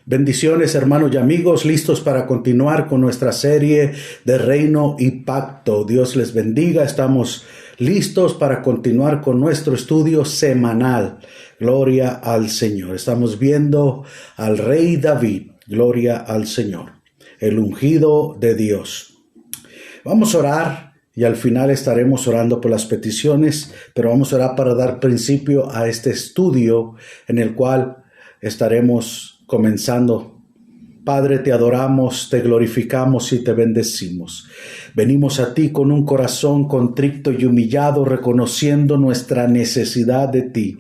Bendiciones, hermanos y amigos, listos para continuar con nuestra serie de Reino y Pacto. Dios les bendiga. Estamos listos para continuar con nuestro estudio semanal. Gloria al Señor. Estamos viendo al rey David. Gloria al Señor. El ungido de Dios. Vamos a orar y al final estaremos orando por las peticiones, pero vamos a orar para dar principio a este estudio en el cual estaremos comenzando. Padre, te adoramos, te glorificamos y te bendecimos. Venimos a ti con un corazón contrito y humillado, reconociendo nuestra necesidad de ti.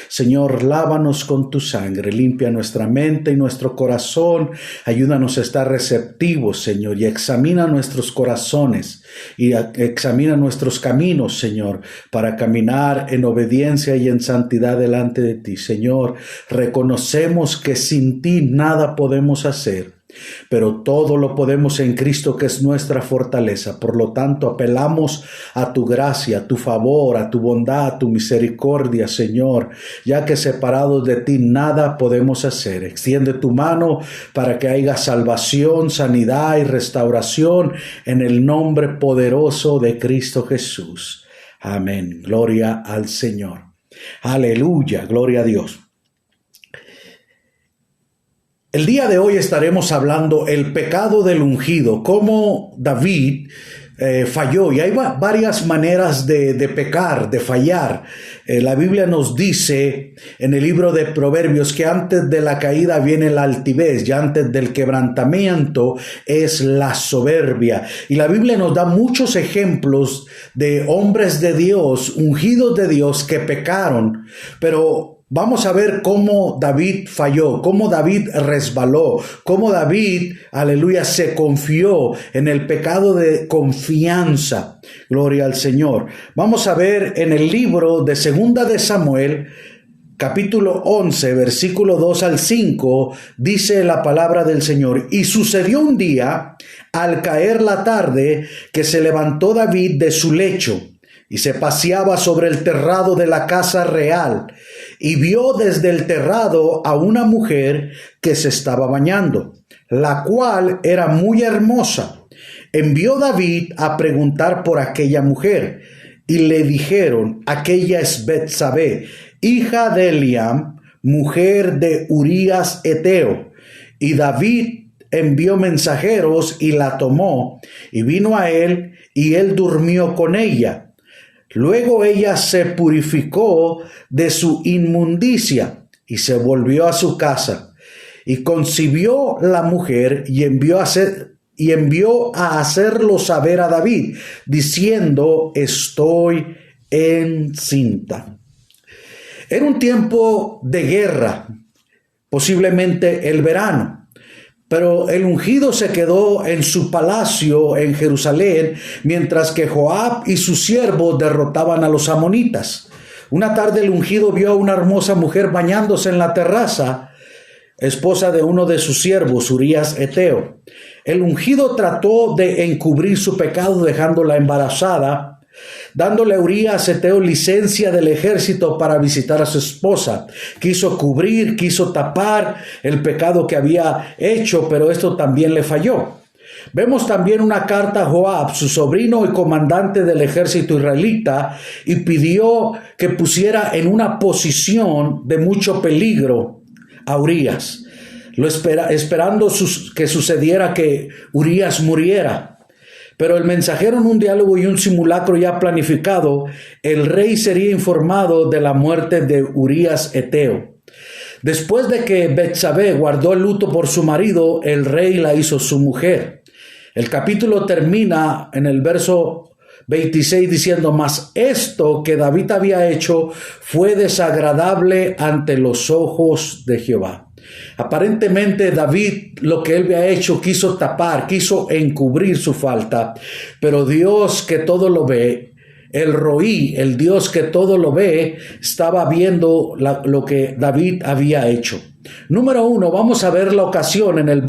Señor, lávanos con tu sangre, limpia nuestra mente y nuestro corazón. Ayúdanos a estar receptivos, Señor, y examina nuestros corazones y examina nuestros caminos, Señor, para caminar en obediencia y en santidad delante de ti. Señor, reconocemos que sin ti nada podemos hacer, pero todo lo podemos en Cristo, que es nuestra fortaleza. Por lo tanto, apelamos a tu gracia, a tu favor, a tu bondad, a tu misericordia, Señor, ya que separados de ti nada podemos hacer. Extiende tu mano para que haya salvación, sanidad y restauración en el nombre poderoso de Cristo Jesús. Amén. Gloria al Señor. Aleluya. Gloria a Dios. El día de hoy estaremos hablando el pecado del ungido, cómo David falló. Y hay varias maneras de pecar, de fallar. La Biblia nos dice en el libro de Proverbios que antes de la caída viene la altivez, y antes del quebrantamiento es la soberbia. Y la Biblia nos da muchos ejemplos de hombres de Dios, ungidos de Dios, que pecaron, pero vamos a ver cómo David falló, cómo David resbaló, cómo David, aleluya, se confió en el pecado de confianza. Gloria al Señor. Vamos a ver en el libro de Segunda de Samuel, capítulo 11, versículo 2 al 5, dice la palabra del Señor. Y sucedió un día, al caer la tarde, que se levantó David de su lecho y se paseaba sobre el terrado de la casa real, y vio desde el terrado a una mujer que se estaba bañando, la cual era muy hermosa. Envió David a preguntar por aquella mujer, y le dijeron: aquella es Betsabé, hija de Eliam, mujer de Urías Eteo. Y David envió mensajeros y la tomó, y vino a él, y él durmió con ella. Luego ella se purificó de su inmundicia y se volvió a su casa. Y concibió la mujer y envió a hacerlo saber a David, diciendo: estoy encinta. Era un tiempo de guerra, posiblemente el verano. Pero el ungido se quedó en su palacio en Jerusalén, mientras que Joab y sus siervos derrotaban a los amonitas. Una tarde el ungido vio a una hermosa mujer bañándose en la terraza, esposa de uno de sus siervos, Urías Eteo. El ungido trató de encubrir su pecado dejándola embarazada, dándole a Urías Eteo licencia del ejército para visitar a su esposa. Quiso cubrir, quiso tapar el pecado que había hecho, pero esto también le falló. Vemos también una carta a Joab, su sobrino y comandante del ejército israelita, y pidió que pusiera en una posición de mucho peligro a Urías, esperando que sucediera que Urías muriera. Pero el mensajero, en un diálogo y un simulacro ya planificado, el rey sería informado de la muerte de Urías Eteo. Después de que Betsabé guardó el luto por su marido, el rey la hizo su mujer. El capítulo termina en el verso 26 diciendo: mas esto que David había hecho fue desagradable ante los ojos de Jehová. Aparentemente David, lo que él había hecho, quiso tapar, quiso encubrir su falta, pero Dios, que todo lo ve, el Roí, el Dios que todo lo ve, estaba viendo lo que David había hecho. Número 1, vamos a ver la ocasión. En el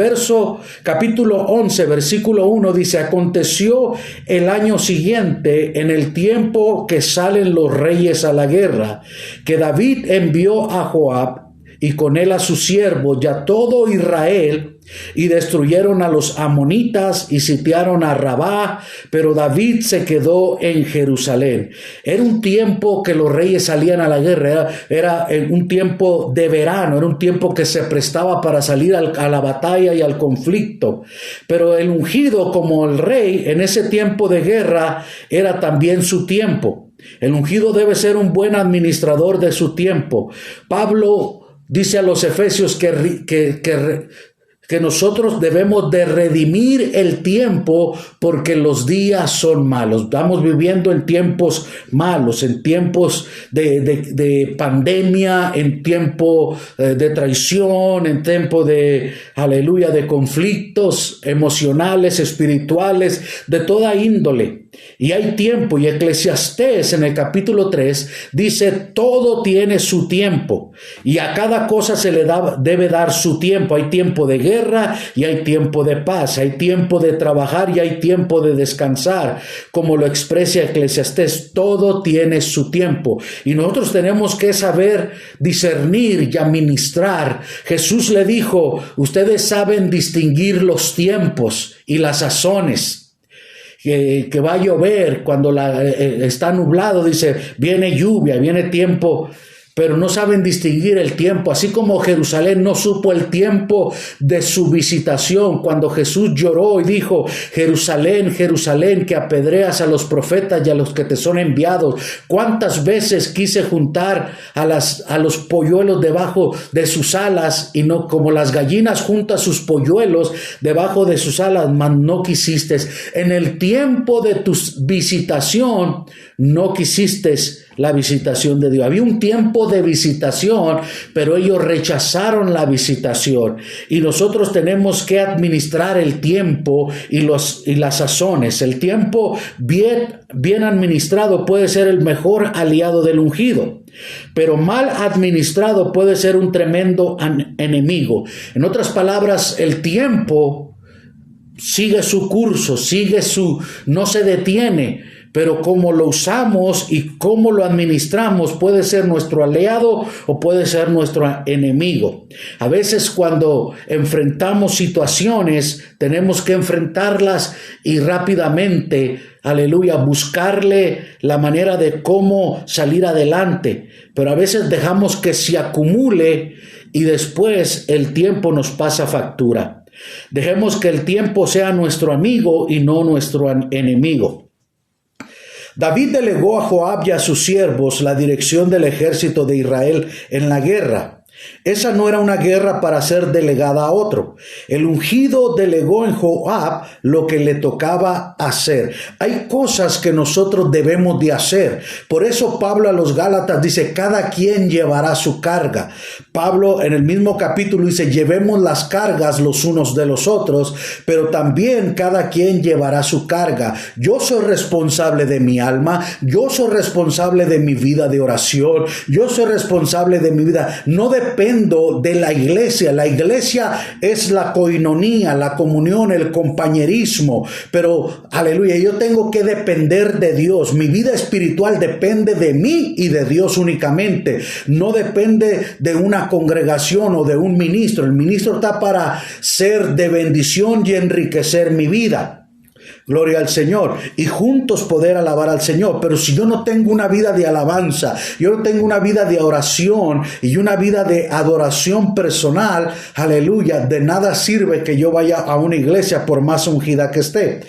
capítulo 11, versículo 1 dice: aconteció el año siguiente, en el tiempo que salen los reyes a la guerra, que David envió a Joab y con él a sus siervos y a todo Israel, y destruyeron a los amonitas y sitiaron a Rabá, pero David se quedó en Jerusalén. Era un tiempo que los reyes salían a la guerra, era un tiempo de verano, era un tiempo que se prestaba para salir a la batalla y al conflicto. Pero el ungido, como el rey, en ese tiempo de guerra, era también su tiempo. El ungido debe ser un buen administrador de su tiempo. Pablo dice a los efesios que nosotros debemos de redimir el tiempo porque los días son malos. Estamos viviendo en tiempos malos, en tiempos de pandemia, en tiempo de traición, en tiempo de, aleluya, de conflictos emocionales, espirituales, de toda índole. Y hay tiempo, y Eclesiastés en el capítulo 3 dice, todo tiene su tiempo, y a cada cosa se le debe dar su tiempo. Hay tiempo de guerra y hay tiempo de paz, hay tiempo de trabajar y hay tiempo de descansar, como lo expresa Eclesiastés, todo tiene su tiempo. Y nosotros tenemos que saber discernir y administrar. Jesús le dijo, ustedes saben distinguir los tiempos y las sazones. Que va a llover, cuando está nublado, dice, viene lluvia, viene tiempo, pero no saben distinguir el tiempo, así como Jerusalén no supo el tiempo de su visitación, cuando Jesús lloró y dijo, Jerusalén, Jerusalén, que apedreas a los profetas y a los que te son enviados. ¿Cuántas veces quise juntar a los polluelos debajo de sus alas, y no como las gallinas juntan sus polluelos debajo de sus alas, mas no quisiste? En el tiempo de tu visitación no quisiste la visitación de Dios. Había un tiempo de visitación, pero ellos rechazaron la visitación, y nosotros tenemos que administrar el tiempo y las sazones. El tiempo bien administrado puede ser el mejor aliado del ungido, pero mal administrado puede ser un tremendo enemigo. En otras palabras, el tiempo sigue su curso, no se detiene, pero cómo lo usamos y cómo lo administramos puede ser nuestro aliado o puede ser nuestro enemigo. A veces cuando enfrentamos situaciones, tenemos que enfrentarlas y rápidamente, aleluya, buscarle la manera de cómo salir adelante. Pero a veces dejamos que se acumule y después el tiempo nos pasa factura. Dejemos que el tiempo sea nuestro amigo y no nuestro enemigo. David delegó a Joab y a sus siervos la dirección del ejército de Israel en la guerra. Esa no era una guerra para ser delegada a otro. El ungido delegó en Joab lo que le tocaba hacer. Hay cosas que nosotros debemos de hacer. Por eso Pablo a los Gálatas dice, cada quien llevará su carga. Pablo en el mismo capítulo dice, llevemos las cargas los unos de los otros, pero también cada quien llevará su carga. Yo soy responsable de mi alma, yo soy responsable de mi vida de oración, yo soy responsable de mi vida. No dependo de la iglesia. La iglesia es la coinonía, la comunión, el compañerismo. Pero, aleluya, yo tengo que depender de Dios. Mi vida espiritual depende de mí y de Dios únicamente. No depende de una congregación o de un ministro. El ministro está para ser de bendición y enriquecer mi vida. Gloria al Señor, y juntos poder alabar al Señor. Pero si yo no tengo una vida de alabanza, yo no tengo una vida de oración y una vida de adoración personal, aleluya, de nada sirve que yo vaya a una iglesia por más ungida que esté.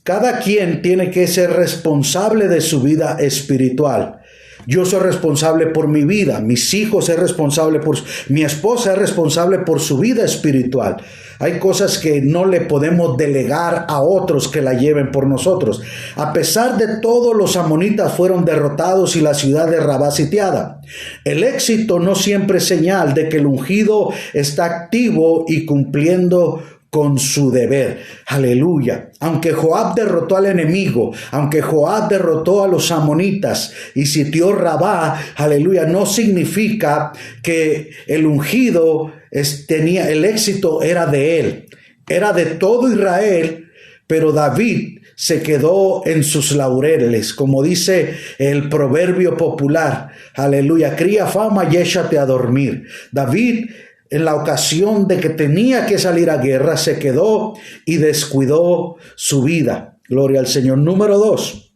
Cada quien tiene que ser responsable de su vida espiritual. Yo soy responsable por mi vida, mis hijos es responsable mi esposa es responsable por su vida espiritual. Hay cosas que no le podemos delegar a otros que la lleven por nosotros. A pesar de todo, los amonitas fueron derrotados y la ciudad de Rabá sitiada. El éxito no siempre es señal de que el ungido está activo y cumpliendo con su deber. Aleluya. Aunque Joab derrotó al enemigo, aunque Joab derrotó a los amonitas y sitió Rabá, aleluya, no significa que el ungido el éxito era de él. Era de todo Israel, pero David se quedó en sus laureles, como dice el proverbio popular, aleluya, cría fama y échate a dormir. David, en la ocasión de que tenía que salir a guerra, se quedó y descuidó su vida. Gloria al Señor. Número 2.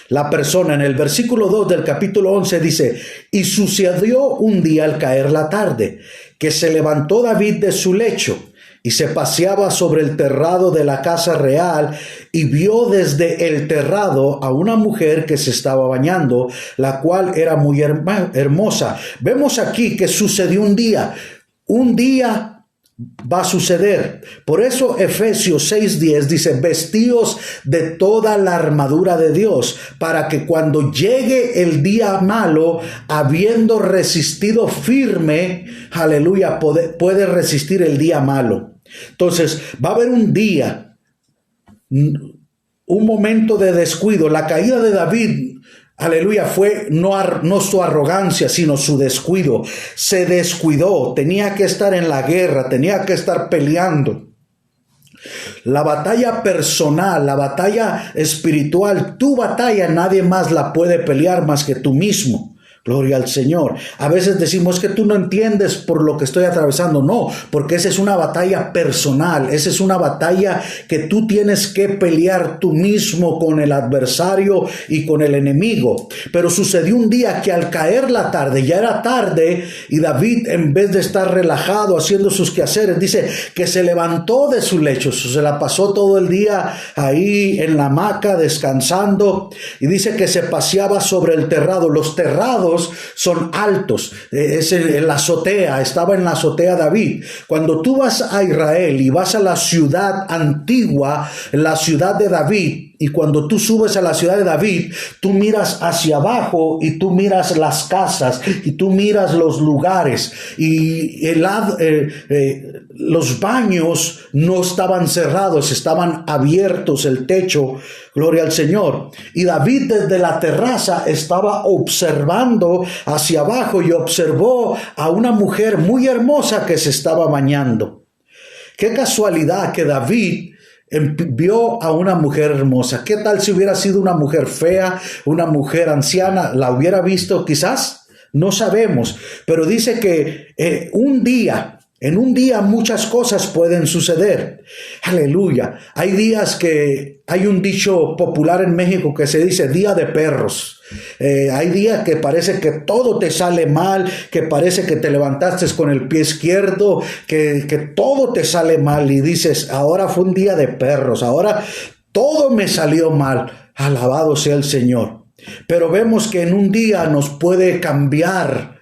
La persona en el versículo 2 del capítulo 11 dice, y sucedió un día al caer la tarde, que se levantó David de su lecho y se paseaba sobre el terrado de la casa real y vio desde el terrado a una mujer que se estaba bañando, la cual era muy hermosa. Vemos aquí que sucedió un día va a suceder. Por eso Efesios 6:10 dice, vestíos de toda la armadura de Dios, para que cuando llegue el día malo, habiendo resistido firme, aleluya, puede resistir el día malo. Entonces va a haber un día, un momento de descuido. La caída de David, aleluya, fue no su arrogancia, sino su descuido. Se descuidó, tenía que estar en la guerra, tenía que estar peleando. La batalla personal, la batalla espiritual, tu batalla nadie más la puede pelear más que tú mismo. Gloria al Señor. A veces decimos que tú no entiendes por lo que estoy atravesando. No, porque esa es una batalla personal. Esa es una batalla que tú tienes que pelear tú mismo con el adversario y con el enemigo. Pero sucedió un día que al caer la tarde, ya era tarde, y David, en vez de estar relajado haciendo sus quehaceres, dice que se levantó de su lecho. Se la pasó todo el día ahí en la hamaca descansando, y dice que se paseaba sobre el terrado. Los terrados son altos, es en la azotea, estaba en la azotea David. Cuando tú vas a Israel y vas a la ciudad antigua, la ciudad de David, y cuando tú subes a la ciudad de David, tú miras hacia abajo y tú miras las casas y tú miras los lugares, y los baños no estaban cerrados, estaban abiertos, el techo, gloria al Señor. Y David desde la terraza estaba observando hacia abajo y observó a una mujer muy hermosa que se estaba bañando. Qué casualidad que David vio a una mujer hermosa. ¿Qué tal si hubiera sido una mujer fea, una mujer anciana? ¿La hubiera visto quizás? No sabemos, pero dice que en un día muchas cosas pueden suceder. Aleluya. Hay días que hay un dicho popular en México que se dice día de perros. Hay días que parece que todo te sale mal, que parece que te levantaste con el pie izquierdo, que todo te sale mal y dices, ahora fue un día de perros, ahora todo me salió mal. Alabado sea el Señor. Pero vemos que en un día nos puede cambiar.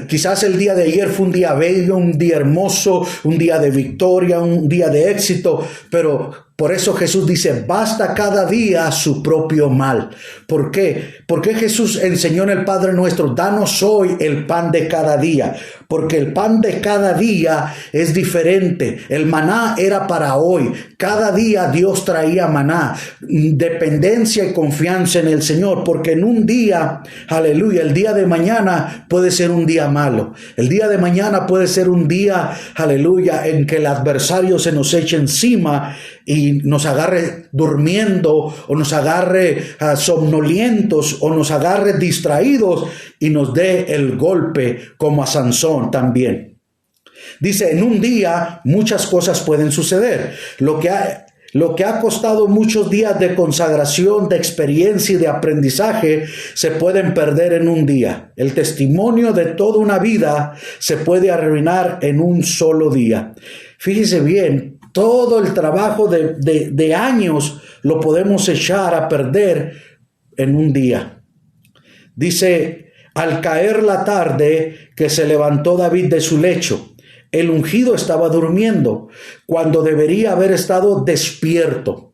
Quizás el día de ayer fue un día bello, un día hermoso, un día de victoria, un día de éxito, pero por eso Jesús dice, basta cada día su propio mal. ¿Por qué? Porque Jesús enseñó en el Padre Nuestro, danos hoy el pan de cada día. Porque el pan de cada día es diferente. El maná era para hoy. Cada día Dios traía maná. Dependencia y confianza en el Señor. Porque en un día, aleluya, el día de mañana puede ser un día malo. El día de mañana puede ser un día, aleluya, en que el adversario se nos eche encima y nos agarre durmiendo, o nos agarre somnolientos, o nos agarre distraídos y nos dé el golpe como a Sansón también. Dice, en un día muchas cosas pueden suceder. Lo que ha costado muchos días de consagración, de experiencia y de aprendizaje, se pueden perder en un día. El testimonio de toda una vida se puede arruinar en un solo día. Fíjese bien, todo el trabajo de años lo podemos echar a perder en un día. Dice, al caer la tarde que se levantó David de su lecho, el ungido estaba durmiendo cuando debería haber estado despierto.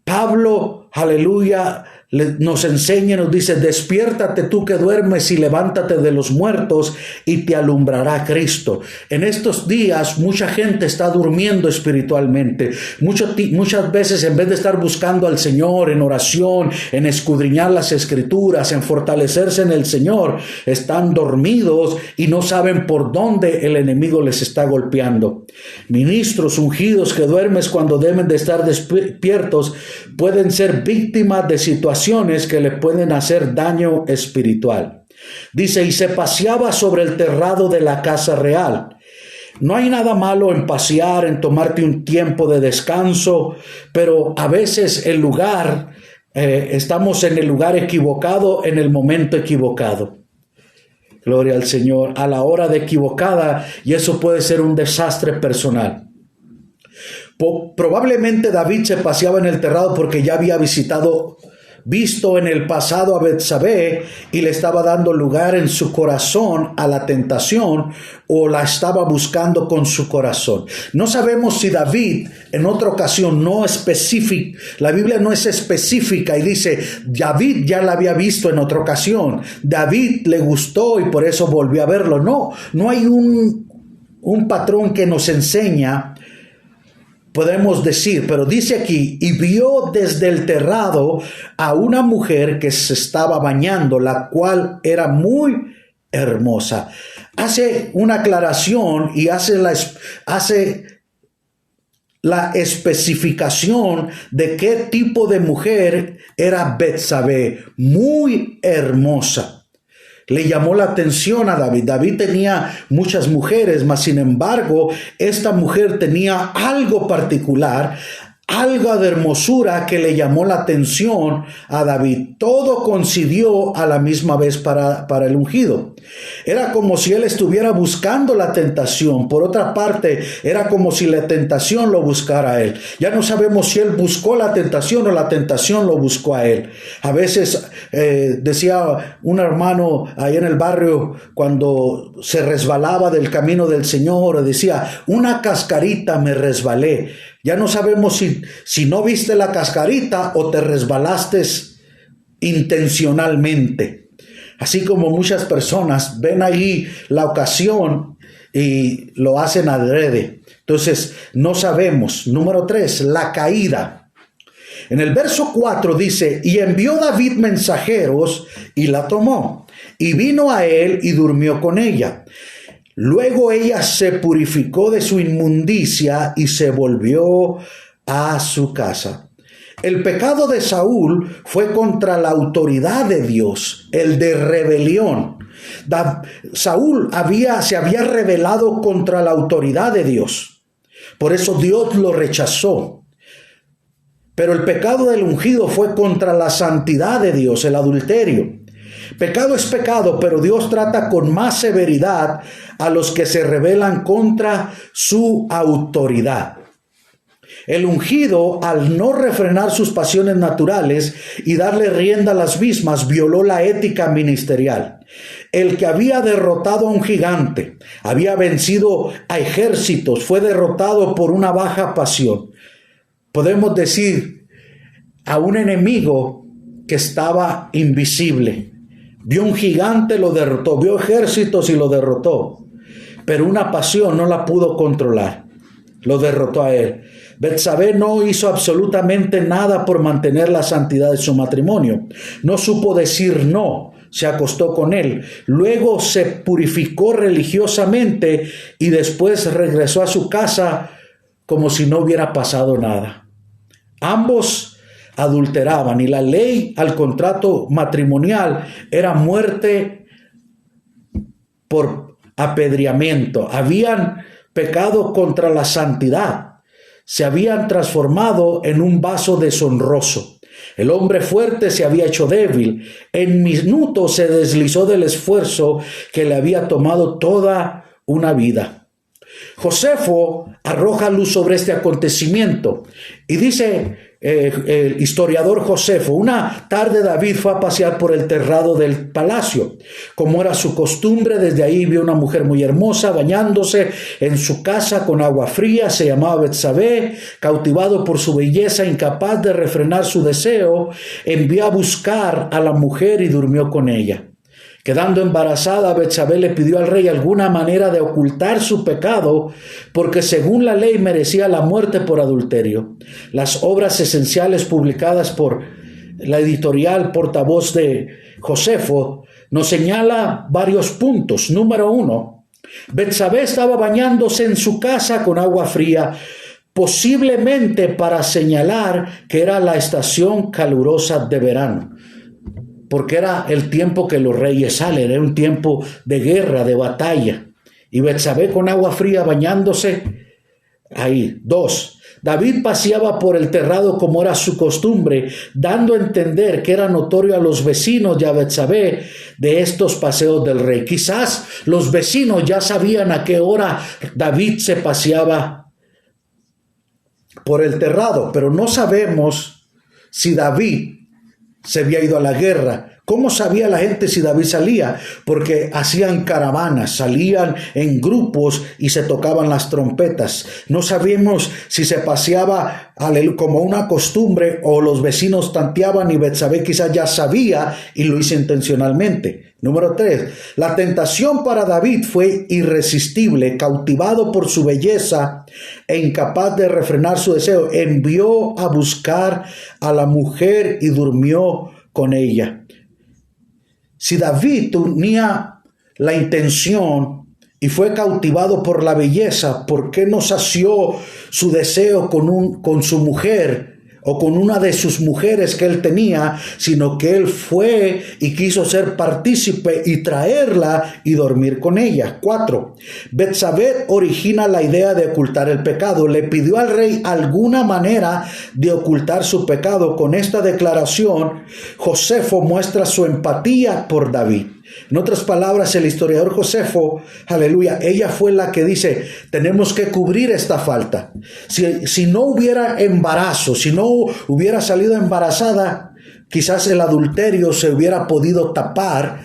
Pablo, aleluya, nos enseña, nos dice: despiértate tú que duermes y levántate de los muertos y te alumbrará Cristo. En estos días mucha gente está durmiendo espiritualmente. Muchas veces, en vez de estar buscando al Señor en oración, en escudriñar las Escrituras, en fortalecerse en el Señor, están dormidos y no saben por dónde el enemigo les está golpeando. Ministros ungidos que duermen cuando deben de estar despiertos pueden ser víctimas de situaciones que le pueden hacer daño espiritual. Dice: y se paseaba sobre el terrado de la casa real. No hay nada malo en pasear, en tomarte un tiempo de descanso, pero a veces estamos en el lugar equivocado, en el momento equivocado. Gloria al Señor, a la hora de equivocada, y eso puede ser un desastre personal. Probablemente David se paseaba en el terrado porque ya había visto en el pasado a Betsabé y le estaba dando lugar en su corazón a la tentación, o la estaba buscando con su corazón. No sabemos si David en otra ocasión la Biblia no es específica y dice: David ya la había visto en otra ocasión, David le gustó y por eso volvió a verlo. No hay un patrón que nos enseña. Podemos decir, pero dice aquí: y vio desde el terrado a una mujer que se estaba bañando, la cual era muy hermosa. Hace una aclaración y hace la especificación de qué tipo de mujer era Betsabé. Muy hermosa. Le llamó la atención a David. David tenía muchas mujeres, mas sin embargo, esta mujer tenía algo particular, algo de hermosura que le llamó la atención a David. Todo coincidió a la misma vez para el ungido. Era como si él estuviera buscando la tentación. Por otra parte, era como si la tentación lo buscara a él. Ya no sabemos si él buscó la tentación o la tentación lo buscó a él. A veces decía un hermano ahí en el barrio, cuando se resbalaba del camino del Señor, decía: una cascarita me resbalé. Ya no sabemos si no viste la cascarita o te resbalaste intencionalmente. Así como muchas personas ven ahí la ocasión y lo hacen adrede. Entonces, no sabemos. Número 3, la caída. En el verso 4 dice: y envió David mensajeros y la tomó, y vino a él y durmió con ella. Luego ella se purificó de su inmundicia y se volvió a su casa. El pecado de Saúl fue contra la autoridad de Dios, el de rebelión. Saúl se había rebelado contra la autoridad de Dios. Por eso Dios lo rechazó. Pero el pecado del ungido fue contra la santidad de Dios, el adulterio. Pecado es pecado, pero Dios trata con más severidad a los que se rebelan contra su autoridad. El ungido, al no refrenar sus pasiones naturales y darle rienda a las mismas, violó la ética ministerial. El que había derrotado a un gigante, había vencido a ejércitos, fue derrotado por una baja pasión. Podemos decir, a un enemigo que estaba invisible. Vio un gigante, lo derrotó. Vio ejércitos y lo derrotó. Pero una pasión no la pudo controlar. Lo derrotó a él. Betsabé no hizo absolutamente nada por mantener la santidad de su matrimonio. No supo decir no. Se acostó con él. Luego se purificó religiosamente y después regresó a su casa como si no hubiera pasado nada. Ambos adulteraban, y la ley al contrato matrimonial era muerte por apedreamiento. Habían pecado contra la santidad. Se habían transformado en un vaso deshonroso. El hombre fuerte se había hecho débil. En minutos se deslizó del esfuerzo que le había tomado toda una vida. Josefo arroja luz sobre este acontecimiento y dice el historiador Josefo: una tarde David fue a pasear por el terrado del palacio. Como era su costumbre, desde ahí vio una mujer muy hermosa bañándose en su casa con agua fría. Se llamaba Betsabé. Cautivado por su belleza, incapaz de refrenar su deseo, envió a buscar a la mujer y durmió con ella. Quedando embarazada, Betsabé le pidió al rey alguna manera de ocultar su pecado, porque según la ley merecía la muerte por adulterio. Las obras esenciales publicadas por la editorial Portavoz de Josefo nos señala varios puntos. Número 1, Betsabé estaba bañándose en su casa con agua fría, posiblemente para señalar que era la estación calurosa de verano, porque era el tiempo que los reyes salen, era un tiempo de guerra, de batalla. Y Betsabé con agua fría bañándose ahí. 2, David paseaba por el terrado como era su costumbre, dando a entender que era notorio a los vecinos y a Betsabé de estos paseos del rey. Quizás los vecinos ya sabían a qué hora David se paseaba por el terrado, pero no sabemos si David se había ido a la guerra. ¿Cómo sabía la gente si David salía? Porque hacían caravanas, salían en grupos y se tocaban las trompetas. No sabemos si se paseaba como una costumbre o los vecinos tanteaban y Betsabé quizás ya sabía y lo hizo intencionalmente. Número 3, la tentación para David fue irresistible. Cautivado por su belleza e incapaz de refrenar su deseo, envió a buscar a la mujer y durmió con ella. Si David tenía la intención y fue cautivado por la belleza, ¿por qué no sació su deseo con su mujer o con una de sus mujeres que él tenía, sino que él fue y quiso ser partícipe y traerla y dormir con ella? 4, Betsabé origina la idea de ocultar el pecado. Le pidió al rey alguna manera de ocultar su pecado. Con esta declaración, Josefo muestra su empatía por David. En otras palabras, el historiador Josefo, aleluya, ella fue la que dice: tenemos que cubrir esta falta. Si no hubiera embarazo, si no hubiera salido embarazada, quizás el adulterio se hubiera podido tapar,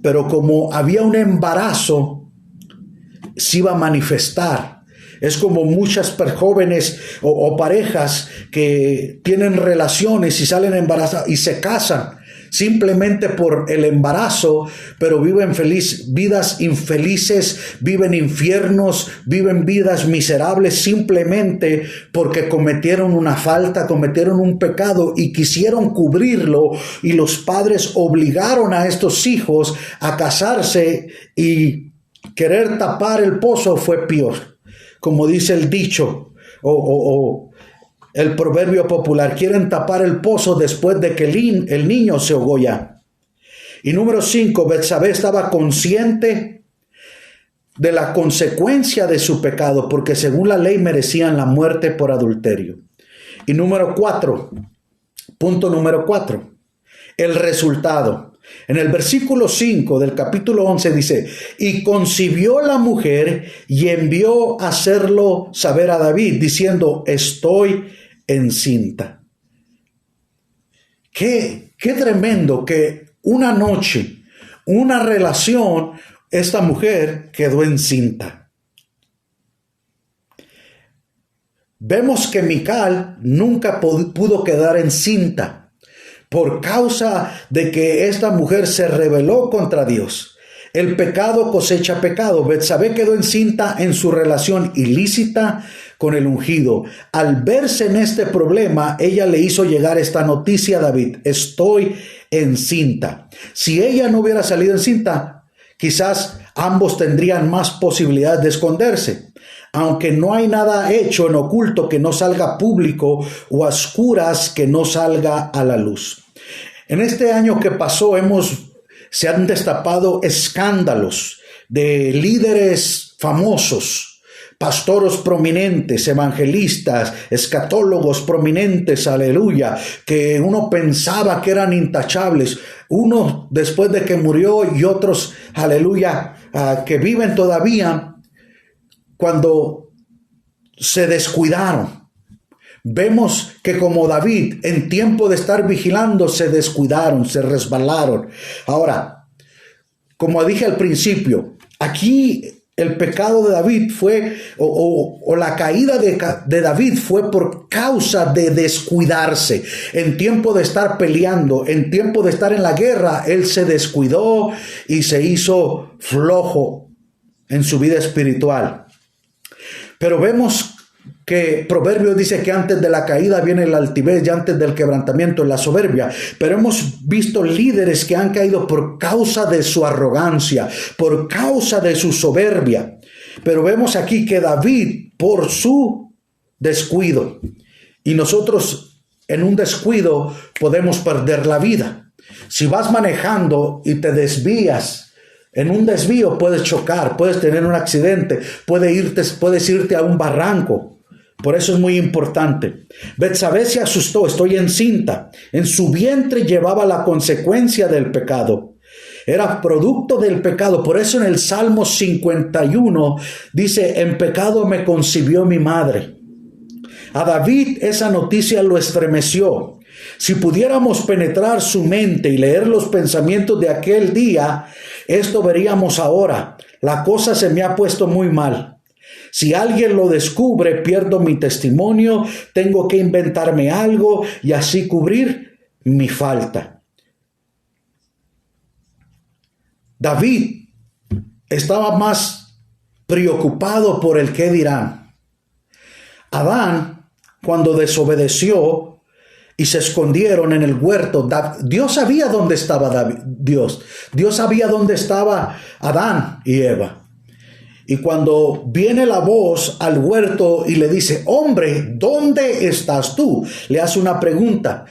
pero como había un embarazo, se iba a manifestar. Es como muchas jóvenes o parejas que tienen relaciones y salen embarazadas y se casan simplemente por el embarazo, pero viven vidas infelices, viven infiernos, viven vidas miserables simplemente porque cometieron una falta, cometieron un pecado y quisieron cubrirlo, y los padres obligaron a estos hijos a casarse, y querer tapar el pozo fue peor. Como dice el dicho el proverbio popular: quieren tapar el pozo después de que el niño se ahogó ya. Y número 5, Betsabé estaba consciente de la consecuencia de su pecado, porque según la ley merecían la muerte por adulterio. Y número 4, punto número 4, el resultado. En el versículo 5 del capítulo 11 dice: y concibió la mujer y envió a hacerlo saber a David, diciendo: estoy encinta. Qué tremendo que una noche, una relación, esta mujer quedó encinta. Vemos que Mical nunca pudo quedar encinta por causa de que esta mujer se rebeló contra Dios. El pecado cosecha pecado. Betsabé quedó encinta en su relación ilícita con el ungido. Al verse en este problema, ella le hizo llegar esta noticia a David: estoy encinta. Si ella no hubiera salido encinta, quizás ambos tendrían más posibilidad de esconderse. Aunque no hay nada hecho en oculto que no salga público, o a oscuras que no salga a la luz. En este año que pasó se han destapado escándalos de líderes famosos, pastores prominentes, evangelistas, escatólogos prominentes, aleluya, que uno pensaba que eran intachables. Uno después de que murió y otros, aleluya, que viven todavía, cuando se descuidaron. vemos que como David, en tiempo de estar vigilando, se descuidaron, se resbalaron. Ahora, como dije al principio, aquí el pecado de David fue, o la caída de David fue por causa de descuidarse. En tiempo de estar peleando, en tiempo de estar en la guerra, él se descuidó y se hizo flojo en su vida espiritual. Pero vemos que Proverbios dice que antes de la caída viene la altivez y antes del quebrantamiento la soberbia. Pero hemos visto líderes que han caído por causa de su arrogancia, por causa de su soberbia. Pero vemos aquí que David, por su descuido, y nosotros en un descuido podemos perder la vida. Si vas manejando y te desvías, en un desvío puedes chocar, puedes tener un accidente, puedes irte a un barranco. Por eso es muy importante. Betsabé se asustó, estoy encinta. En su vientre llevaba la consecuencia del pecado. Era producto del pecado. Por eso en el Salmo 51 dice, en pecado me concibió mi madre. A David esa noticia lo estremeció. Si pudiéramos penetrar su mente y leer los pensamientos de aquel día, esto veríamos ahora. La cosa se me ha puesto muy mal. Si alguien lo descubre, pierdo mi testimonio, tengo que inventarme algo y así cubrir mi falta. David estaba más preocupado por el qué dirán. Adán, cuando desobedeció y se escondieron en el huerto, Dios sabía dónde estaba Dios sabía dónde estaba Adán y Eva. Y cuando viene la voz al huerto y le dice, hombre, ¿dónde estás tú? Le hace una pregunta,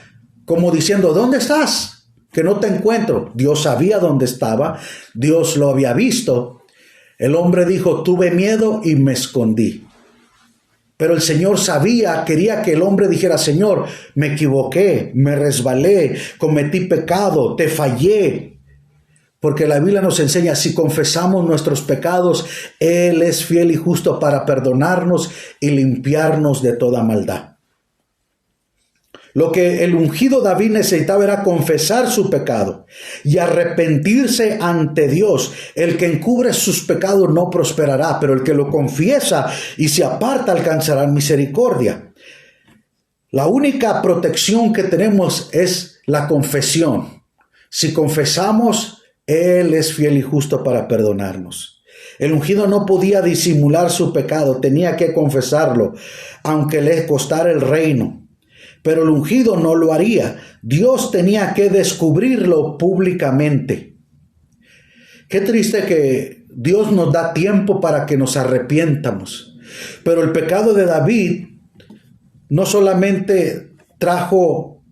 como diciendo, ¿dónde estás? Que no te encuentro. Dios sabía dónde estaba, Dios lo había visto. El hombre dijo, tuve miedo y me escondí. Pero el Señor quería que el hombre dijera, Señor, me equivoqué, me resbalé, cometí pecado, te fallé. Porque la Biblia nos enseña, si confesamos nuestros pecados, Él es fiel y justo para perdonarnos y limpiarnos de toda maldad. Lo que el ungido David necesitaba era confesar su pecado y arrepentirse ante Dios. El que encubre sus pecados no prosperará, pero el que lo confiesa y se aparta alcanzará misericordia. La única protección que tenemos es la confesión. Si confesamos, Él es fiel y justo para perdonarnos. El ungido no podía disimular su pecado, tenía que confesarlo, aunque le costara el reino. Pero el ungido no lo haría. Dios tenía que descubrirlo públicamente. Qué triste que Dios nos da tiempo para que nos arrepientamos. Pero el pecado de David no solamente trajo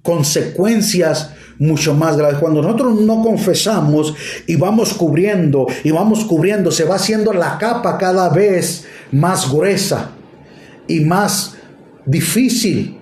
consecuencias mucho más graves. Cuando nosotros no confesamos y vamos cubriendo, se va haciendo la capa cada vez más gruesa y más difícil.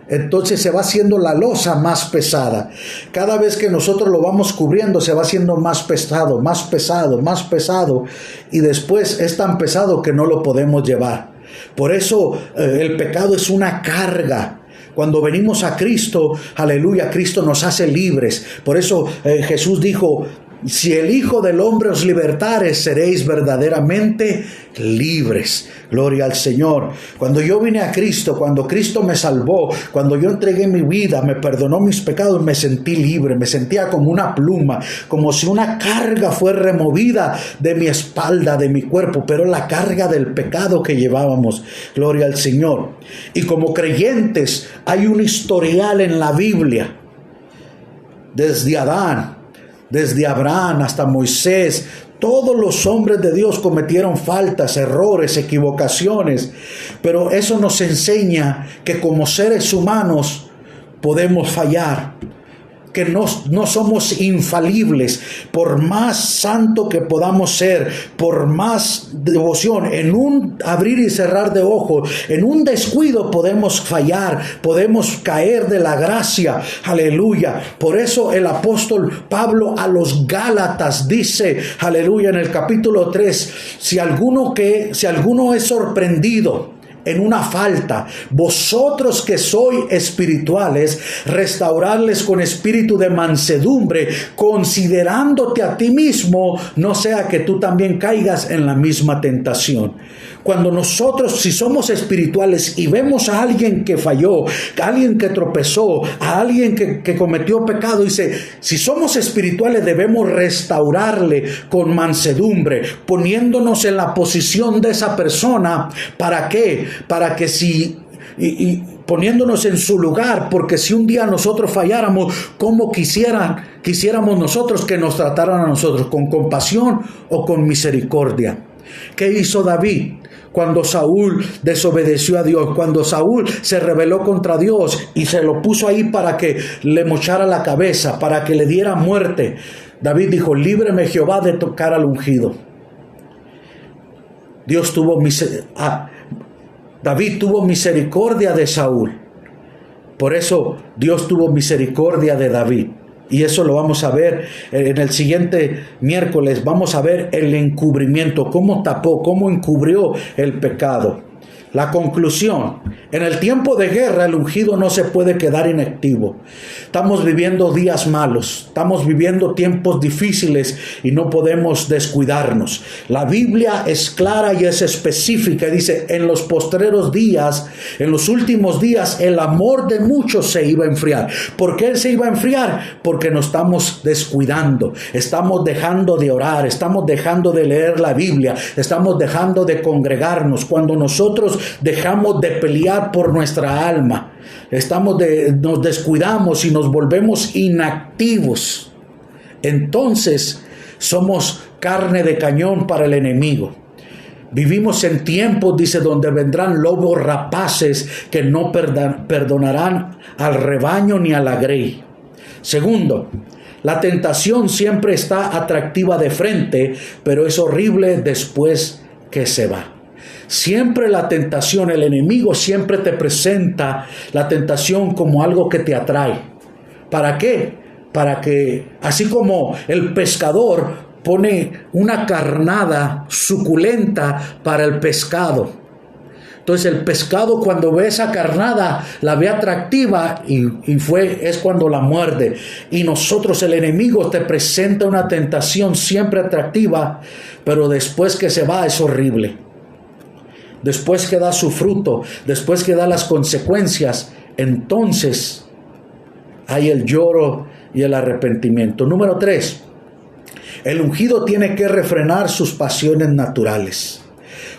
Entonces se va haciendo la losa más pesada. Cada vez que nosotros lo vamos cubriendo, se va haciendo más pesado, más pesado, más pesado. Y después es tan pesado que no lo podemos llevar. Por eso el pecado es una carga. Cuando venimos a Cristo, aleluya, Cristo nos hace libres. Por eso Jesús dijo, si el Hijo del Hombre os libertare, seréis verdaderamente libres. Gloria al Señor. Cuando yo vine a Cristo, cuando Cristo me salvó, cuando yo entregué mi vida, me perdonó mis pecados, me sentí libre, me sentía como una pluma, como si una carga fue removida de mi espalda, de mi cuerpo, pero la carga del pecado que llevábamos. Gloria al Señor. Y como creyentes, hay un historial en la Biblia, desde Adán, desde Abraham hasta Moisés. Todos los hombres de Dios cometieron faltas, errores, equivocaciones, pero eso nos enseña que como seres humanos podemos fallar, que no somos infalibles. Por más santo que podamos ser, por más devoción, en un abrir y cerrar de ojos, en un descuido podemos fallar, podemos caer de la gracia. Aleluya. Por eso el apóstol Pablo a los Gálatas dice, aleluya, en el capítulo 3, si alguno es sorprendido en una falta. Vosotros que sois espirituales, restaurarles con espíritu de mansedumbre, considerándote a ti mismo, no sea que tú también caigas en la misma tentación. Cuando nosotros, si somos espirituales y vemos a alguien que falló, a alguien que tropezó, a alguien que cometió pecado, dice, si somos espirituales debemos restaurarle con mansedumbre, poniéndonos en la posición de esa persona. ¿Para qué? Para que si... poniéndonos en su lugar, porque si un día nosotros falláramos, ¿cómo quisiéramos nosotros que nos trataran a nosotros? ¿Con compasión o con misericordia? ¿Qué hizo David cuando Saúl desobedeció a Dios? Cuando Saúl se rebeló contra Dios y se lo puso ahí para que le mochara la cabeza, para que le diera muerte, David dijo, líbreme Jehová de tocar al ungido. David tuvo misericordia de Saúl. Por eso Dios tuvo misericordia de David. Y eso lo vamos a ver en el siguiente miércoles. Vamos a ver el encubrimiento, cómo tapó, cómo encubrió el pecado. La conclusión: en el tiempo de guerra el ungido no se puede quedar inactivo. Estamos viviendo días malos, estamos viviendo tiempos difíciles y no podemos descuidarnos. La Biblia es clara y es específica. Dice, en los postreros días, en los últimos días, el amor de muchos se iba a enfriar. ¿Por qué se iba a enfriar? Porque nos estamos descuidando, estamos dejando de orar, estamos dejando de leer la Biblia, estamos dejando de congregarnos. Cuando nosotros dejamos de pelear por nuestra alma, nos descuidamos y nos volvemos inactivos, entonces somos carne de cañón para el enemigo. Vivimos en tiempos, dice, donde vendrán lobos rapaces que no perdonarán al rebaño ni a la grey. Segundo, la tentación siempre está atractiva de frente, pero es horrible después que se va. Siempre la tentación, el enemigo siempre te presenta la tentación como algo que te atrae. ¿Para qué? Para que, así como el pescador pone una carnada suculenta para el pescado, entonces el pescado cuando ve esa carnada la ve atractiva es cuando la muerde. Y nosotros, el enemigo te presenta una tentación siempre atractiva, pero después que se va es horrible. Después que da su fruto, después que da las consecuencias, entonces hay el lloro y el arrepentimiento. Número 3, el ungido tiene que refrenar sus pasiones naturales.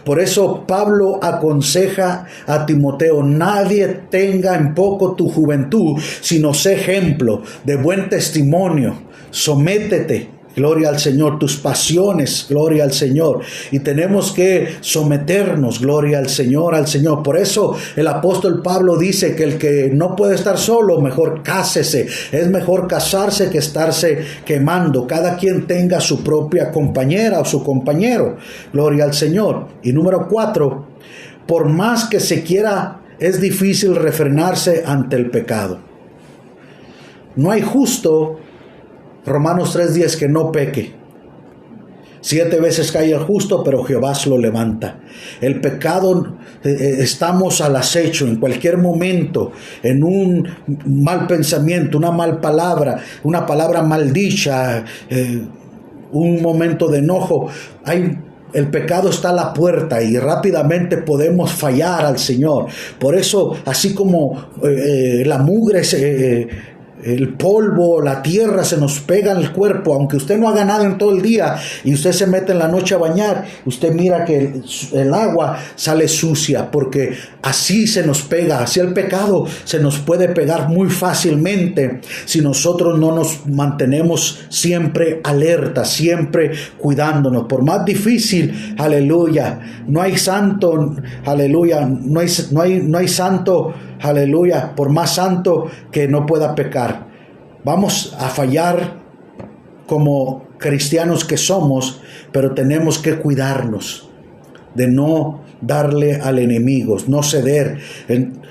Por eso Pablo aconseja a Timoteo, nadie tenga en poco tu juventud, sino sé ejemplo de buen testimonio, sométete. Gloria al Señor, tus pasiones, gloria al Señor. Y tenemos que someternos, gloria al Señor, al Señor. Por eso el apóstol Pablo dice que el que no puede estar solo, mejor cásese. Es mejor casarse que estarse quemando. Cada quien tenga su propia compañera o su compañero. Gloria al Señor. Y número 4, por más que se quiera, es difícil refrenarse ante el pecado. No hay justo, Romanos 3:10, que no peque. 7 veces cae el justo, pero Jehová se lo levanta. El pecado, estamos al acecho en cualquier momento, en un mal pensamiento, una mal palabra, una palabra maldicha, un momento de enojo. El pecado está a la puerta y rápidamente podemos fallar al Señor. Por eso, así como la mugre el polvo, la tierra se nos pega en el cuerpo, aunque usted no haga nada en todo el día y usted se mete en la noche a bañar, usted mira que el agua sale sucia, porque así se nos pega, así el pecado se nos puede pegar muy fácilmente si nosotros no nos mantenemos siempre alerta, siempre cuidándonos. Por más difícil, aleluya, no hay santo, aleluya, no hay santo, aleluya, por más santo que no pueda pecar. Vamos a fallar como cristianos que somos, pero tenemos que cuidarnos. de no darle al enemigo, no ceder.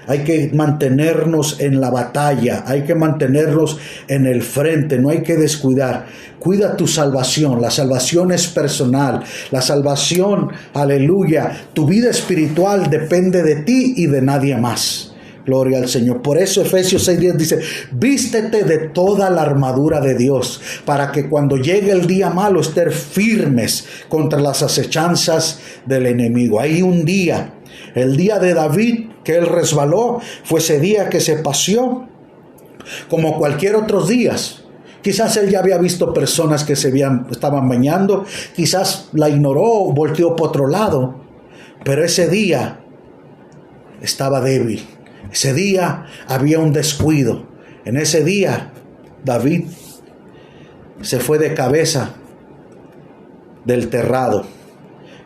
Hay que mantenernos en la batalla, hay que mantenernos en el frente, no hay que descuidar. Cuida tu salvación, la salvación es personal, la salvación, aleluya, tu vida espiritual depende de ti y de nadie más. Gloria al Señor. Por eso Efesios 6:10 dice, vístete de toda la armadura de Dios, para que cuando llegue el día malo estén firmes contra las acechanzas del enemigo. Hay un día, el día de David, que él resbaló, fue ese día que se paseó como cualquier otros días. Quizás él ya había visto personas que estaban bañando, quizás la ignoró, volteó por otro lado, pero ese día estaba débil. Ese día había un descuido. En ese día David se fue de cabeza del terrado.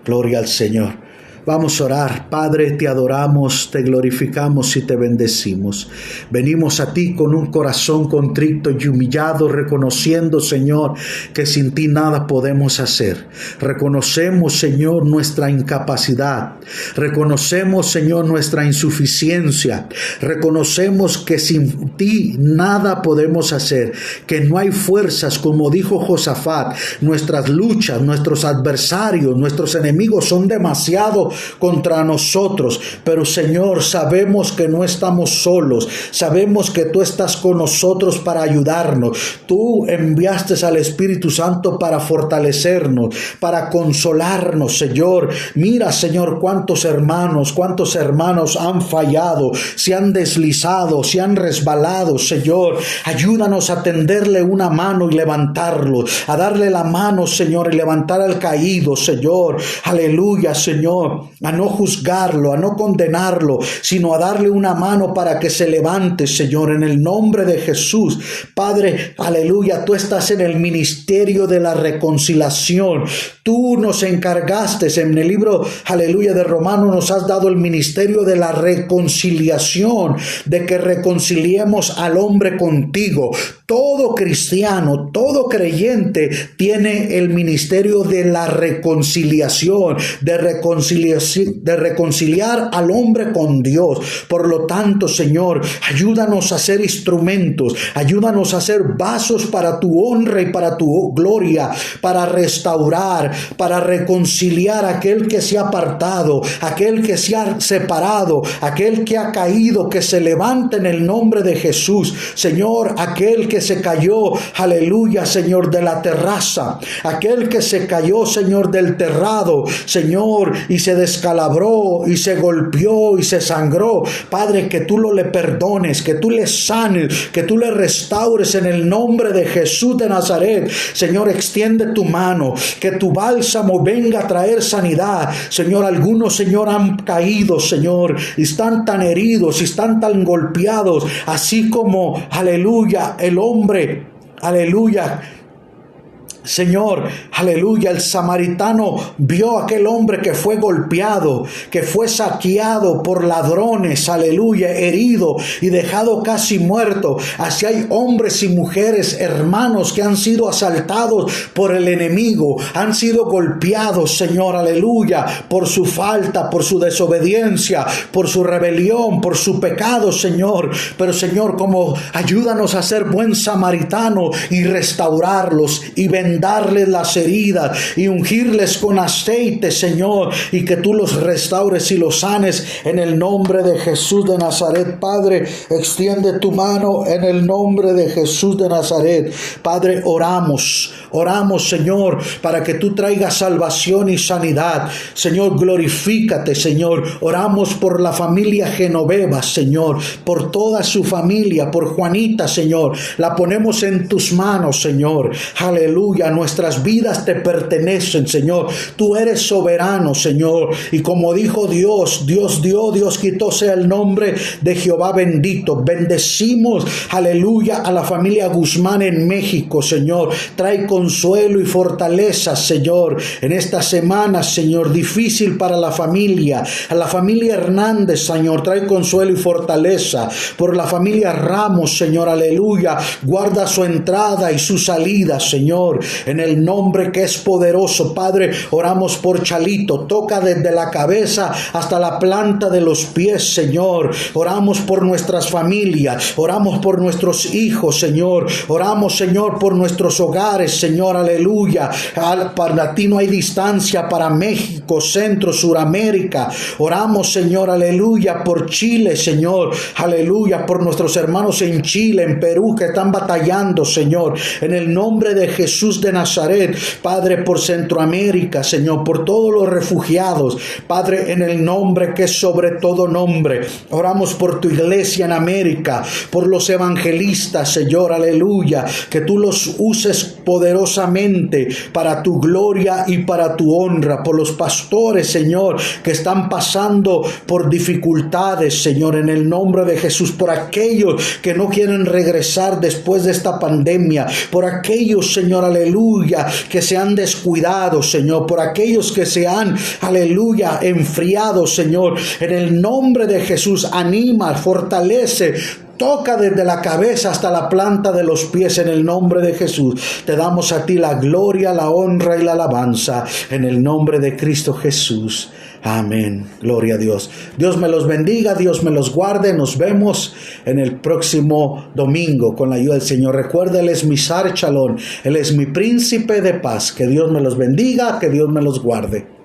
Gloria al Señor. Vamos a orar. Padre, te adoramos, te glorificamos y te bendecimos. Venimos a ti con un corazón contrito y humillado, reconociendo, Señor, que sin ti nada podemos hacer. Reconocemos, Señor, nuestra incapacidad. Reconocemos, Señor, nuestra insuficiencia. Reconocemos que sin ti nada podemos hacer, que no hay fuerzas, como dijo Josafat. Nuestras luchas, nuestros adversarios, nuestros enemigos son demasiado contra nosotros, pero Señor, sabemos que no estamos solos, sabemos que tú estás con nosotros para ayudarnos. Tú enviaste al Espíritu Santo para fortalecernos, para consolarnos, Señor. Mira, Señor, cuántos hermanos han fallado, se han deslizado, se han resbalado, Señor. Ayúdanos a tenderle una mano y levantarlo, a darle la mano, Señor, y levantar al caído, Señor. Aleluya, Señor. A no juzgarlo, a no condenarlo, sino a darle una mano para que se levante, Señor, en el nombre de Jesús. Padre, aleluya, tú estás en el ministerio de la reconciliación. Tú nos encargaste en el libro, aleluya, de Romanos, nos has dado el ministerio de la reconciliación, de que reconciliemos al hombre contigo. Todo cristiano, todo creyente tiene el ministerio de la reconciliación, de reconciliar al hombre con Dios. Por lo tanto, Señor, ayúdanos a ser instrumentos, ayúdanos a ser vasos para tu honra y para tu gloria, para restaurar, para reconciliar a aquel que se ha apartado, aquel que se ha separado, aquel que ha caído, que se levante en el nombre de Jesús. Señor, aquel que se cayó, aleluya, Señor, de la terraza, aquel que se cayó, Señor, del terrado, Señor, y se descalabró y se golpeó y se sangró. Padre, que tú le perdones, que tú le sanes, que tú le restaures en el nombre de Jesús de Nazaret. Señor, extiende tu mano, que tu bálsamo venga a traer sanidad. Señor, algunos, Señor, han caído, Señor, y están tan heridos y están tan golpeados, así como, aleluya, el hombre, aleluya, Señor, aleluya, el samaritano vio a aquel hombre que fue golpeado, que fue saqueado por ladrones, aleluya, herido y dejado casi muerto. Así hay hombres y mujeres, hermanos, que han sido asaltados por el enemigo, han sido golpeados, Señor, aleluya, por su falta, por su desobediencia, por su rebelión, por su pecado, Señor. Pero, Señor, como ayúdanos a ser buen samaritano y restaurarlos y darles las heridas y ungirles con aceite, Señor, y que tú los restaures y los sanes en el nombre de Jesús de Nazaret. Padre, extiende tu mano en el nombre de Jesús de Nazaret. Padre, oramos, Señor, para que tú traigas salvación y sanidad. Señor, glorifícate, Señor. Oramos por la familia Genoveva, Señor, por toda su familia, por Juanita, Señor. La ponemos en tus manos, Señor. Aleluya. Nuestras vidas te pertenecen, Señor. Tú eres soberano, Señor. Y como dijo Dios, Dios dio, Dios quitó, sea el nombre de Jehová bendito. Bendecimos, aleluya, a la familia Guzmán en México, Señor. Trae consuelo y fortaleza, Señor, en esta semana, Señor, difícil para la familia. A la familia Hernández, Señor, trae consuelo y fortaleza. Por la familia Ramos, Señor, aleluya. Guarda su entrada y su salida, Señor. en el nombre que es poderoso. Padre, oramos por Chalito. Toca desde la cabeza hasta la planta de los pies, Señor. Oramos por nuestras familias, oramos por nuestros hijos, Señor. Oramos, Señor, por nuestros hogares, Señor, aleluya. Para ti no hay distancia, para México, Centro, Suramérica. Oramos, Señor, aleluya, por Chile, Señor, aleluya, por nuestros hermanos en Chile, en Perú, que están batallando, Señor, en el nombre de Jesús de Nazaret. Padre, por Centroamérica, Señor, por todos los refugiados, Padre, en el nombre que es sobre todo nombre. Oramos por tu iglesia en América, por los evangelistas, Señor, aleluya, que tú los uses poderosamente para tu gloria y para tu honra, por los pastores, Señor, que están pasando por dificultades, Señor, en el nombre de Jesús, por aquellos que no quieren regresar después de esta pandemia, por aquellos, Señor, aleluya, que se han descuidado, Señor, por aquellos que se han, aleluya, enfriado, Señor, en el nombre de Jesús, anima, fortalece, toca desde la cabeza hasta la planta de los pies en el nombre de Jesús. Te damos a ti la gloria, la honra y la alabanza en el nombre de Cristo Jesús. Amén. Gloria a Dios. Dios me los bendiga, Dios me los guarde. Nos vemos en el próximo domingo con la ayuda del Señor. Recuerda, Él es mi Sar Shalom. Él es mi príncipe de paz. Que Dios me los bendiga, que Dios me los guarde.